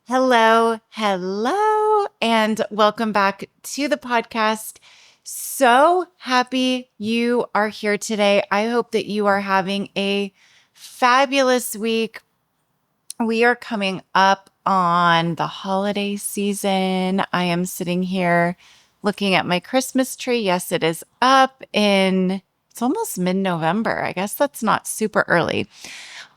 Hello, and welcome back to the podcast. So happy you are here today. I hope that you are having a fabulous week. We are coming up on the holiday season. I am sitting here looking at my Christmas tree. Yes, it is up it's almost mid-November. I guess that's not super early.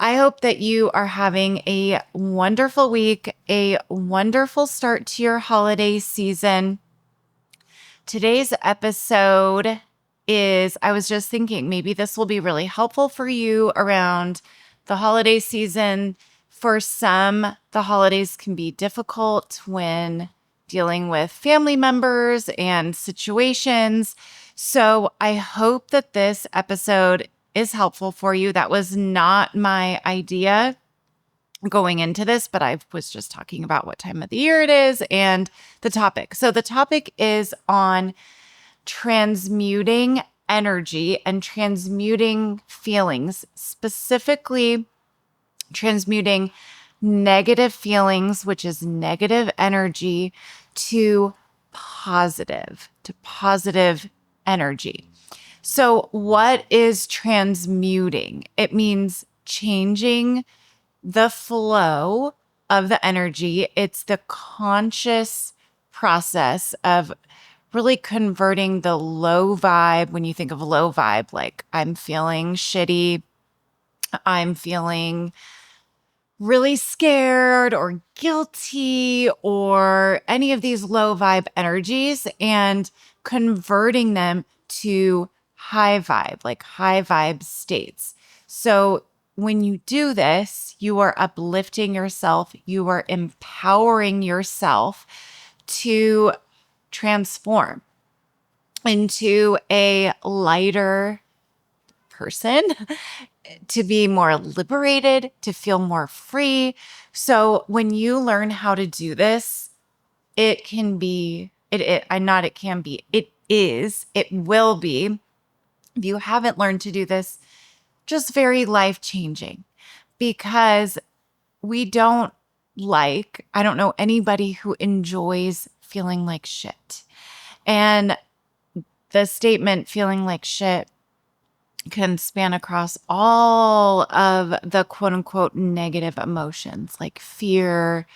I hope that you are having a wonderful week, a wonderful start to your holiday season. Today's episode I was just thinking maybe this will be really helpful for you around the holiday season. For some, the holidays can be difficult when dealing with family members and situations. So I hope that this episode is helpful for you. That was not my idea going into this, but I was just talking about what time of the year it is and the topic. So the topic is on transmuting energy and transmuting feelings, specifically transmuting negative feelings, which is negative energy, to positive energy. So what is transmuting? It means changing the flow of the energy. It's the conscious process of really converting the low vibe. When you think of low vibe, like I'm feeling shitty, I'm feeling really scared or guilty or any of these low vibe energies, and converting them to high vibe, like high vibe states. So when you do this, you are uplifting yourself, you are empowering yourself to transform into a lighter person, to be more liberated, to feel more free. So when you learn how to do this, it can be, it is, it will be, if you haven't learned to do this, just very life-changing, because I don't know anybody who enjoys feeling like shit. And the statement feeling like shit can span across all of the quote unquote negative emotions like fear,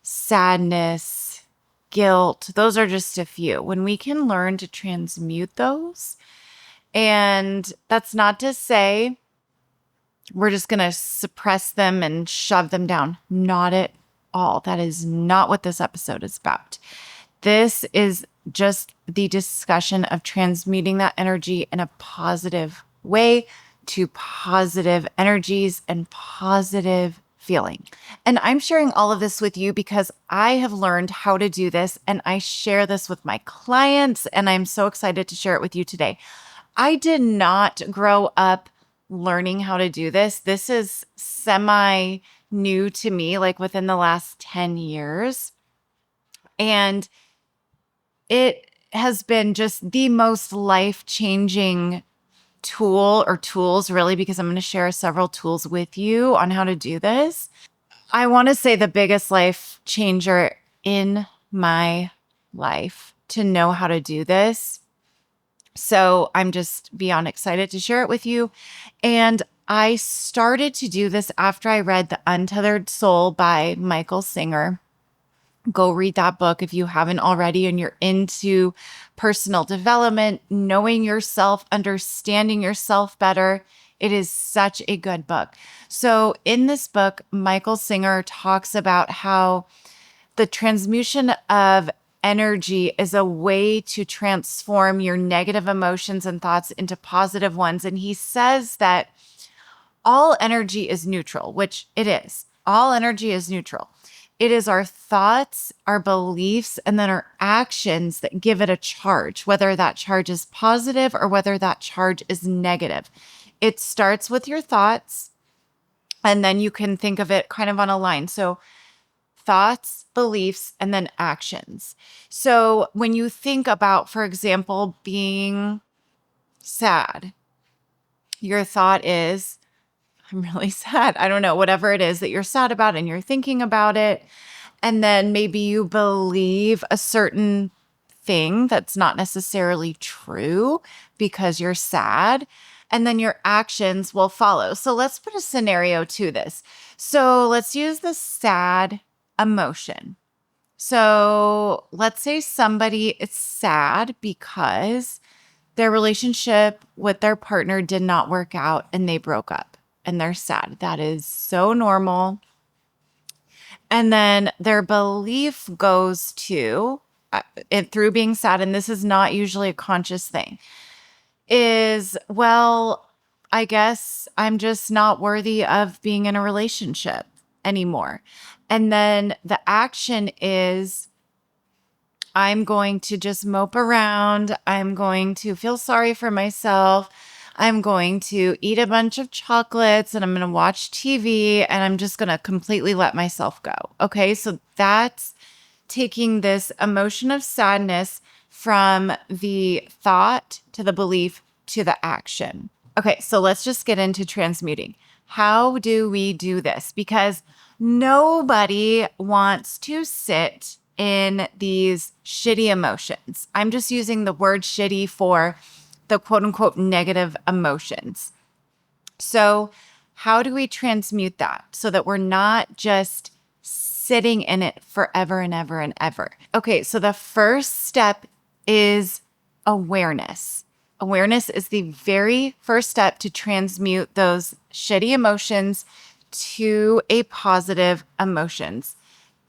sadness, guilt. Those are just a few. When we can learn to transmute those, and that's not to say we're just going to suppress them and shove them down. Not at all. That is not what this episode is about. This is just the discussion of transmuting that energy in a positive way to positive energies and positive feeling. And I'm sharing all of this with you because I have learned how to do this, and I share this with my clients, and I'm so excited to share it with you today. I did not grow up learning how to do this. This is semi new to me, like within the last 10 years. And it has been just the most life-changing tool, or tools really, because I'm going to share several tools with you on how to do this. I want to say the biggest life changer in my life to know how to do this. So I'm just beyond excited to share it with you. And I started to do this after I read The Untethered Soul by Michael Singer. Go read that book if you haven't already and you're into personal development, knowing yourself, understanding yourself better. It is such a good book. So in this book, Michael Singer talks about how the transmutation of energy is a way to transform your negative emotions and thoughts into positive ones. And he says that all energy is neutral, which it is. All energy is neutral. It is our thoughts, our beliefs, and then our actions that give it a charge, whether that charge is positive or whether that charge is negative. It starts with your thoughts, and then you can think of it kind of on a line. So thoughts, beliefs, and then actions. So when you think about, for example, being sad, your thought is, I'm really sad. I don't know, whatever it is that you're sad about, and you're thinking about it. And then maybe you believe a certain thing that's not necessarily true because you're sad. And then your actions will follow. So let's put a scenario to this. So let's use the sad emotion. So let's say somebody is sad because their relationship with their partner did not work out and they broke up and they're sad. That is so normal. And then their belief goes to it through being sad, and this is not usually a conscious thing, is, well, I guess I'm just not worthy of being in a relationship anymore. And then the action is, I'm going to just mope around. I'm going to feel sorry for myself. I'm going to eat a bunch of chocolates and I'm going to watch TV and I'm just going to completely let myself go. Okay. So that's taking this emotion of sadness from the thought to the belief to the action. Okay. So let's just get into transmuting. How do we do this? Because nobody wants to sit in these shitty emotions. I'm just using the word shitty for the quote unquote negative emotions. So how do we transmute that so that we're not just sitting in it forever and ever and ever? Okay, so the first step is awareness. Awareness is the very first step to transmute those shitty emotions to a positive emotions.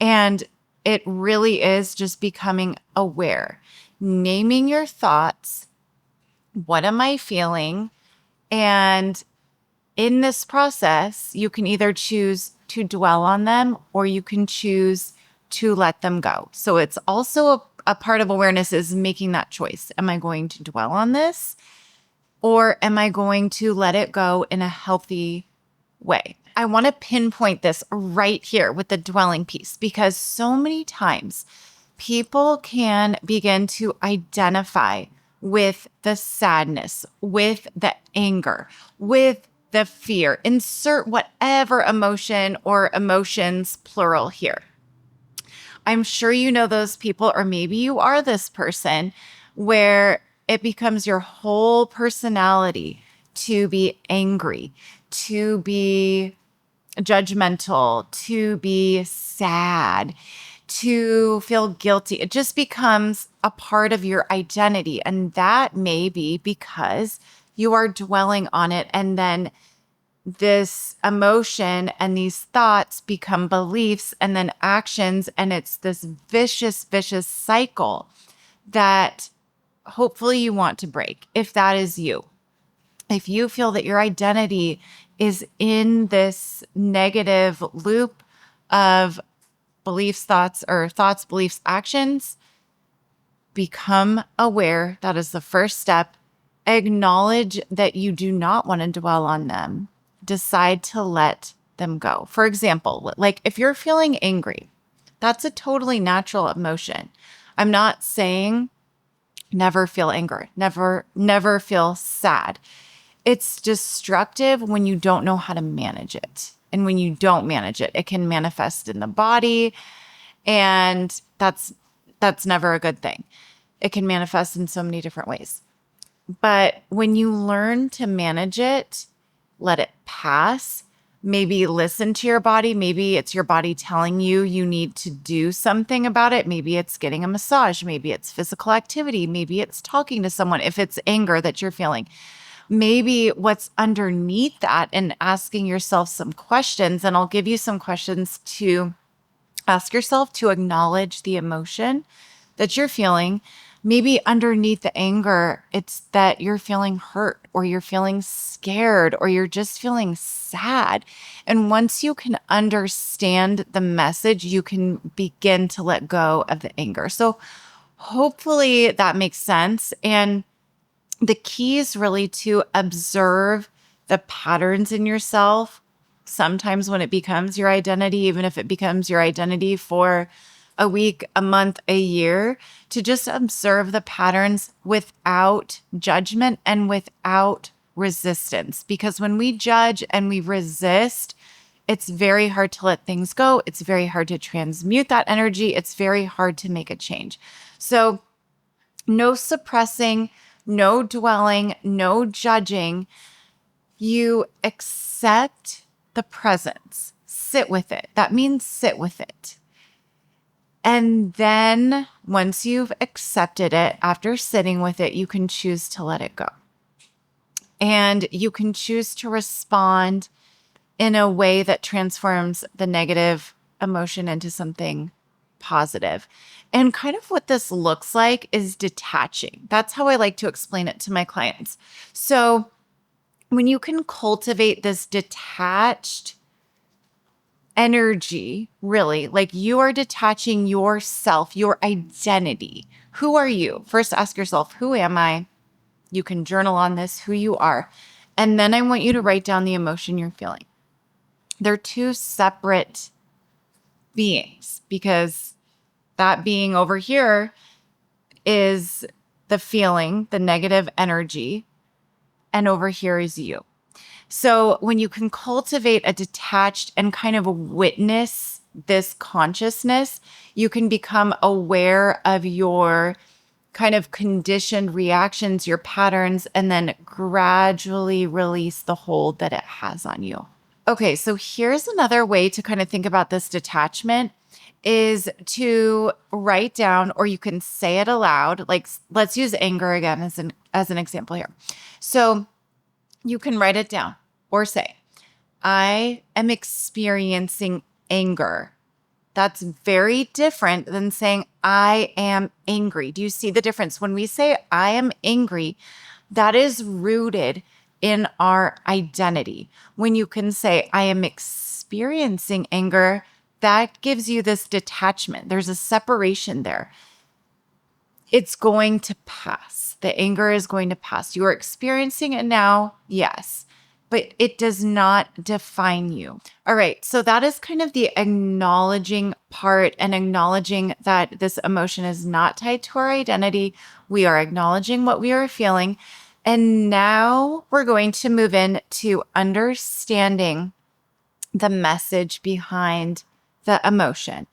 And it really is just becoming aware, naming your thoughts. What am I feeling? And in this process, you can either choose to dwell on them or you can choose to let them go. So it's also a part of awareness is making that choice. Am I going to dwell on this or am I going to let it go in a healthy way? I want to pinpoint this right here with the dwelling piece because so many times people can begin to identify with the sadness, with the anger, with the fear. Insert whatever emotion or emotions, plural, here. I'm sure you know those people, or maybe you are this person where it becomes your whole personality to be angry, to be judgmental, to be sad, to feel guilty. It just becomes a part of your identity. And that may be because you are dwelling on it. And then this emotion and these thoughts become beliefs and then actions. And it's this vicious, vicious cycle that hopefully you want to break if that is you. If you feel that your identity is in this negative loop of beliefs, thoughts, or thoughts, beliefs, actions, become aware. That is the first step. Acknowledge that you do not want to dwell on them. Decide to let them go. For example, like if you're feeling angry, that's a totally natural emotion. I'm not saying never feel anger, never feel sad. It's destructive when you don't know how to manage it. And when you don't manage it, it can manifest in the body. And that's never a good thing. It can manifest in so many different ways. But when you learn to manage it, let it pass, maybe listen to your body. Maybe it's your body telling you you need to do something about it. Maybe it's getting a massage. Maybe it's physical activity. Maybe it's talking to someone if it's anger that you're feeling. Maybe what's underneath that and asking yourself some questions, and I'll give you some questions to ask yourself to acknowledge the emotion that you're feeling. Maybe underneath the anger, it's that you're feeling hurt or you're feeling scared or you're just feeling sad. And once you can understand the message, you can begin to let go of the anger. So hopefully that makes sense. And the key is really to observe the patterns in yourself. Sometimes when it becomes your identity, even if it becomes your identity for a week, a month, a year, to just observe the patterns without judgment and without resistance. Because when we judge and we resist, It's very hard to let things go. It's very hard to transmute that energy. It's very hard to make a change. So no suppressing, no dwelling, no judging. You accept the presence, sit with it. That means sit with it. And then once you've accepted it, after sitting with it, you can choose to let it go. And you can choose to respond in a way that transforms the negative emotion into something positive. And kind of what this looks like is detaching. That's how I like to explain it to my clients. So when you can cultivate this detached energy, really, like you are detaching yourself, your identity. Who are you? First, ask yourself, who am I? You can journal on this, who you are. And then I want you to write down the emotion you're feeling. They're two separate beings because that being over here is the feeling, the negative energy, and over here is you. So when you can cultivate a detached and kind of witness this consciousness, you can become aware of your kind of conditioned reactions, your patterns, and then gradually release the hold that it has on you. Okay, so here's another way to kind of think about this detachment is to write down, or you can say it aloud. Like, let's use anger again as an example here. So you can write it down or say, I am experiencing anger. That's very different than saying, I am angry. Do you see the difference? When we say, I am angry, that is rooted in our identity. When you can say, I am experiencing anger, that gives you this detachment. There's a separation there. It's going to pass. The anger is going to pass. You are experiencing it now, yes, but it does not define you. All right, so that is kind of the acknowledging part and acknowledging that this emotion is not tied to our identity. We are acknowledging what we are feeling. And now we're going to move into understanding the message behind the emotion.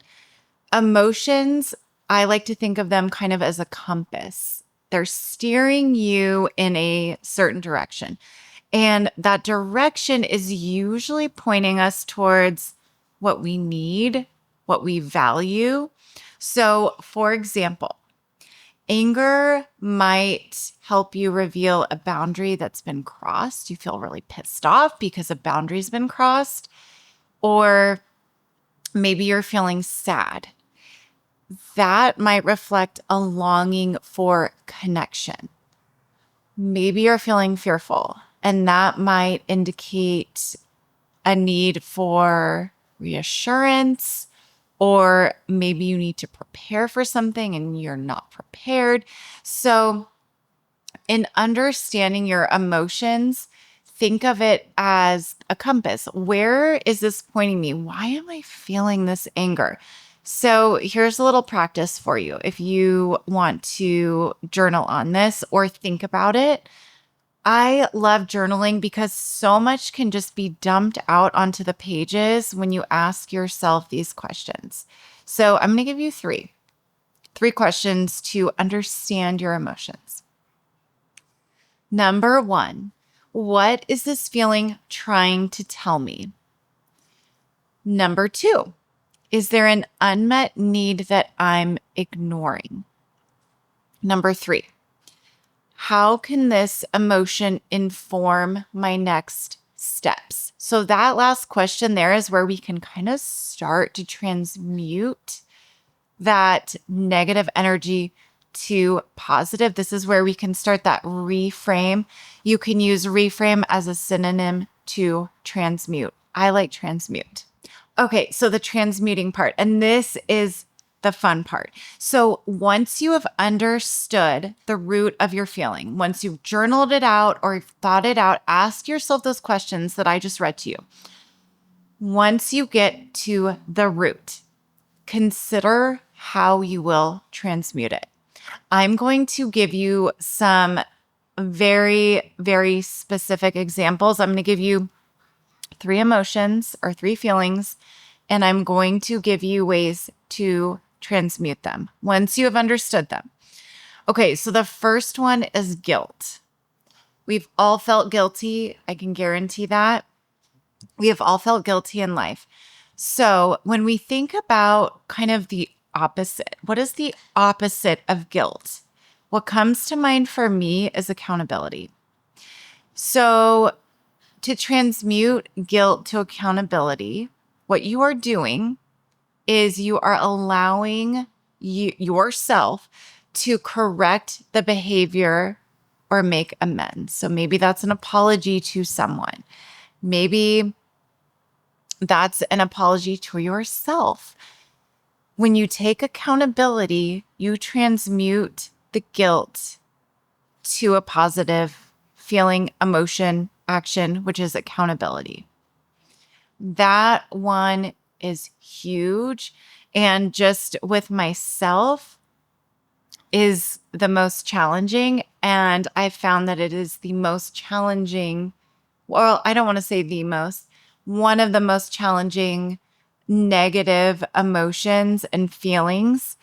Emotions, I like to think of them kind of as a compass. They're steering you in a certain direction. And that direction is usually pointing us towards what we need, what we value. So, for example, anger might help you reveal a boundary that's been crossed. You feel really pissed off because a boundary's been crossed. Or maybe you're feeling sad. That might reflect a longing for connection. Maybe you're feeling fearful, and that might indicate a need for reassurance, or maybe you need to prepare for something and you're not prepared. So, in understanding your emotions, think of it as a compass. Where is this pointing me? Why am I feeling this anger? So here's a little practice for you. If you want to journal on this or think about it, I love journaling because so much can just be dumped out onto the pages when you ask yourself these questions. So I'm going to give you three questions to understand your emotions. Number one, what is this feeling trying to tell me? Number two, is there an unmet need that I'm ignoring? Number three, how can this emotion inform my next steps? So that last question there is where we can kind of start to transmute that negative energy to positive. This is where we can start that reframe. You can use reframe as a synonym to transmute. I like transmute. Okay, so the transmuting part, and this is the fun part. So once you have understood the root of your feeling, once you've journaled it out or thought it out, ask yourself those questions that I just read to you. Once you get to the root, consider how you will transmute it. I'm going to give you some very, very specific examples. I'm going to give you 3 emotions or 3 feelings, and I'm going to give you ways to transmute them once you have understood them. Okay, so the first one is guilt. We've all felt guilty. I can guarantee that. We have all felt guilty in life. So when we think about kind of the opposite, what is the opposite of guilt? What comes to mind for me is accountability. So to transmute guilt to accountability, what you are doing is you are allowing yourself to correct the behavior or make amends. So maybe that's an apology to someone. Maybe that's an apology to yourself. When you take accountability, you transmute the guilt to a positive feeling, emotion, action, which is accountability. That one is huge. And just with myself is the most challenging. And I found that it is the most challenging. Well, I don't want to say the most, one of the most challenging negative emotions and feelings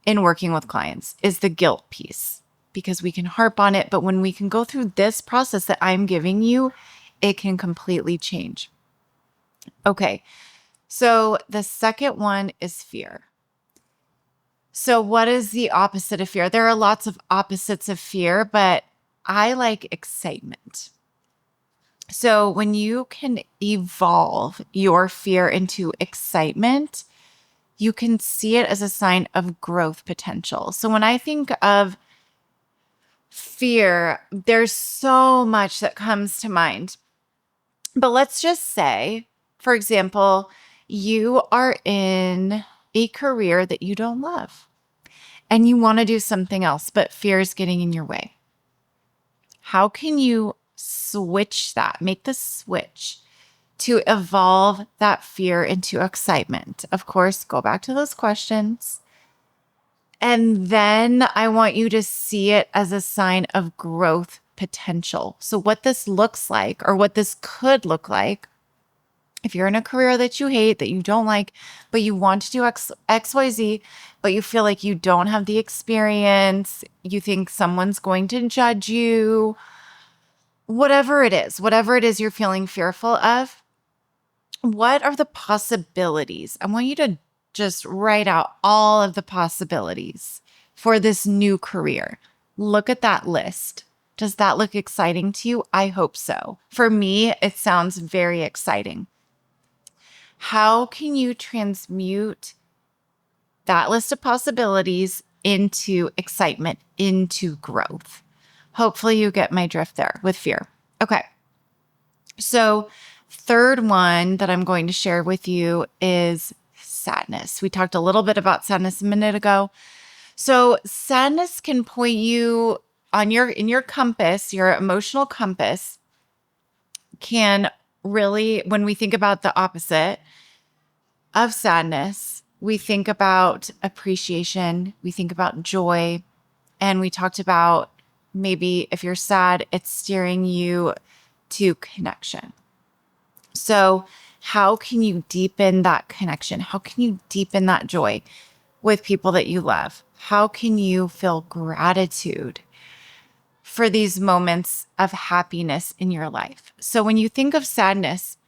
in working with clients is the guilt piece, because we can harp on it. But when we can go through this process that I'm giving you, it can completely change. Okay. So the second one is fear. So what is the opposite of fear? There are lots of opposites of fear, but I like excitement. So when you can evolve your fear into excitement, you can see it as a sign of growth potential. So when I think of fear, there's so much that comes to mind. But let's just say, for example, you are in a career that you don't love and you want to do something else, but fear is getting in your way. How can you switch that, make the switch to evolve that fear into excitement? Of course, go back to those questions. And then I want you to see it as a sign of growth potential. So what this looks like, or what this could look like, if you're in a career that you hate, that you don't like, but you want to do XYZ, but you feel like you don't have the experience, you think someone's going to judge you, whatever it is you're feeling fearful of, what are the possibilities? I want you to just write out all of the possibilities for this new career. Look at that list. Does that look exciting to you? I hope so. For me, it sounds very exciting. How can you transmute that list of possibilities into excitement, into growth? Hopefully you get my drift there with fear. Okay. So third one that I'm going to share with you is sadness. We talked a little bit about sadness a minute ago. So sadness can point you on in your compass, your emotional compass can really, when we think about the opposite of sadness, we think about appreciation, we think about joy, and we talked about maybe if you're sad, it's steering you to connection. So how can you deepen that connection? How can you deepen that joy with people that you love? How can you feel gratitude for these moments of happiness in your life? So when you think of sadness,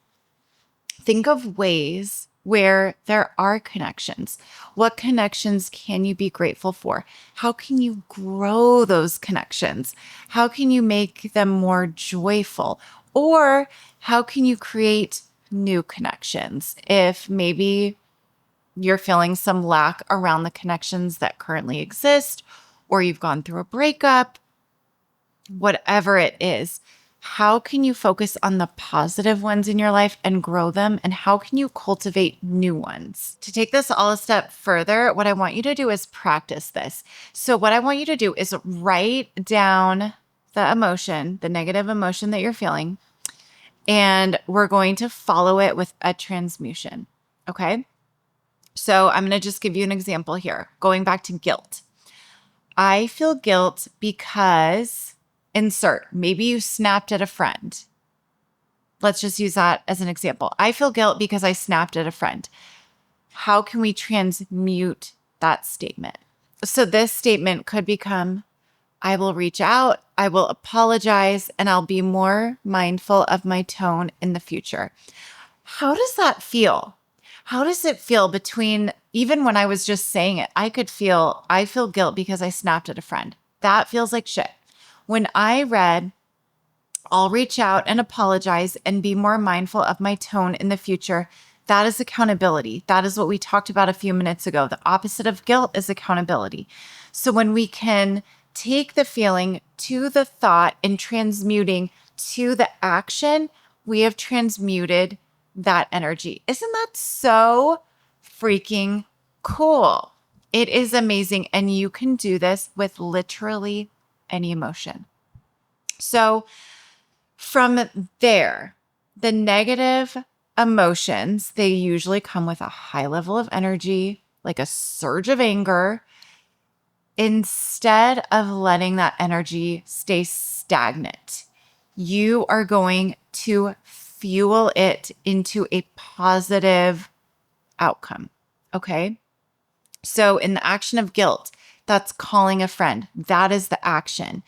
think of ways where there are connections. What connections can you be grateful for? How can you grow those connections? How can you make them more joyful? Or how can you create new connections? If maybe you're feeling some lack around the connections that currently exist, or you've gone through a breakup, whatever it is, how can you focus on the positive ones in your life and grow them? And how can you cultivate new ones? To take this all a step further, what I want you to do is practice this. So what I want you to do is write down the emotion, the negative emotion that you're feeling, and we're going to follow it with a transmutation. Okay? So I'm going to just give you an example here. Going back to guilt. I feel guilt because insert, maybe you snapped at a friend. Let's just use that as an example. I feel guilt because I snapped at a friend. How can we transmute that statement? So this statement could become, I will reach out, I will apologize, and I'll be more mindful of my tone in the future. How does that feel? How does it feel between, even when I was just saying it, I feel guilt because I snapped at a friend. That feels like shit. When I read, I'll reach out and apologize and be more mindful of my tone in the future, that is accountability. That is what we talked about a few minutes ago. The opposite of guilt is accountability. So when we can take the feeling to the thought and transmuting to the action, we have transmuted that energy. Isn't that so freaking cool? It is amazing. And you can do this with literally any emotion. So from there, the negative emotions, they usually come with a high level of energy, like a surge of anger. Instead of letting that energy stay stagnant, you are going to fuel it into a positive outcome. Okay. So in the action of guilt, that's calling a friend. That is the action.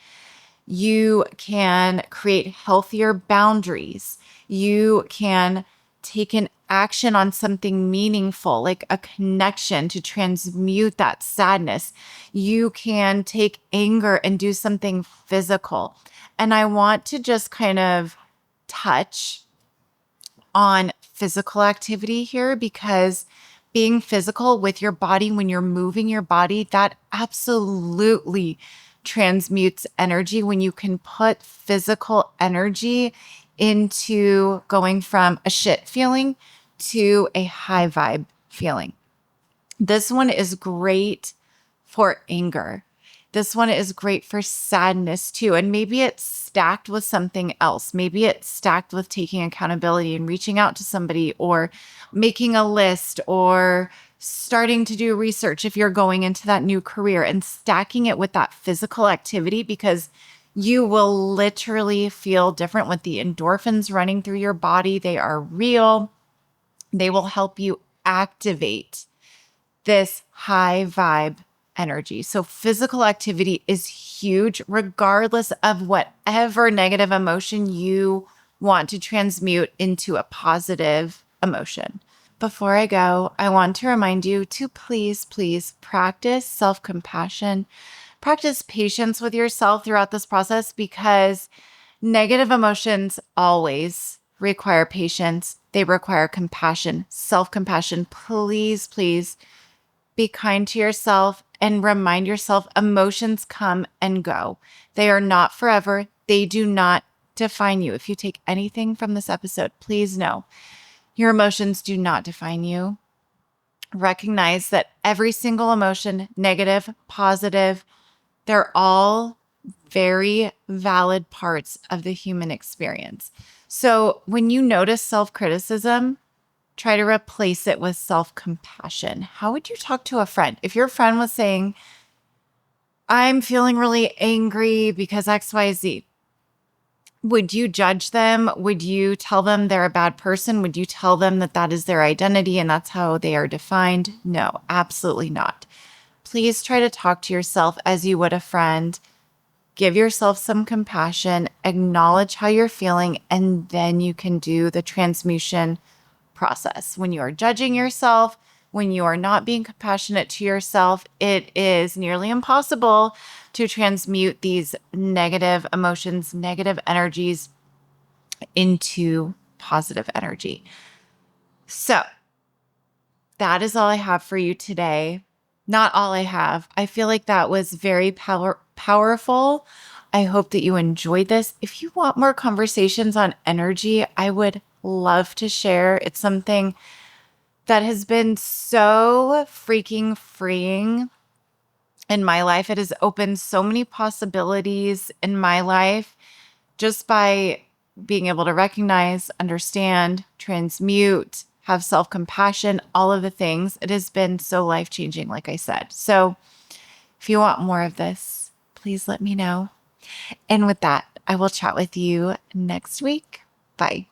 You can create healthier boundaries. You can take an action on something meaningful, like a connection to transmute that sadness. You can take anger and do something physical. And I want to just kind of touch on physical activity here, because being physical with your body, when you're moving your body, that absolutely transmutes energy. When you can put physical energy into going from a shit feeling to a high vibe feeling. This one is great for anger. This one is great for sadness too. And maybe it's stacked with something else. Maybe it's stacked with taking accountability and reaching out to somebody, or making a list, or starting to do research if you're going into that new career, and stacking it with that physical activity, because you will literally feel different with the endorphins running through your body. They are real. They will help you activate this high vibe energy. So physical activity is huge, regardless of whatever negative emotion you want to transmute into a positive emotion. Before I go, I want to remind you to please, please practice self-compassion, practice patience with yourself throughout this process, because negative emotions always require patience. They require compassion, self-compassion. Please, please be kind to yourself and remind yourself emotions come and go. They are not forever. They do not define you. If you take anything from this episode, please know your emotions do not define you. Recognize that every single emotion, negative, positive, they're all very valid parts of the human experience. So when you notice self-criticism, try to replace it with self-compassion. How would you talk to a friend? If your friend was saying, I'm feeling really angry because XYZ, would you judge them? Would you tell them they're a bad person? Would you tell them that that is their identity and that's how they are defined? No, absolutely not. Please try to talk to yourself as you would a friend. Give yourself some compassion, acknowledge how you're feeling, and then you can do the transmutation process. When you are judging yourself, when you are not being compassionate to yourself, it is nearly impossible to transmute these negative emotions, negative energies into positive energy. So that is all I have for you today. Not all I have. I feel like that was very powerful. I hope that you enjoyed this. If you want more conversations on energy, I would love to share. It's something that has been so freaking freeing in my life. It has opened so many possibilities in my life just by being able to recognize, understand, transmute, have self-compassion, all of the things. It has been so life-changing, like I said. So if you want more of this, please let me know. And with that, I will chat with you next week. Bye.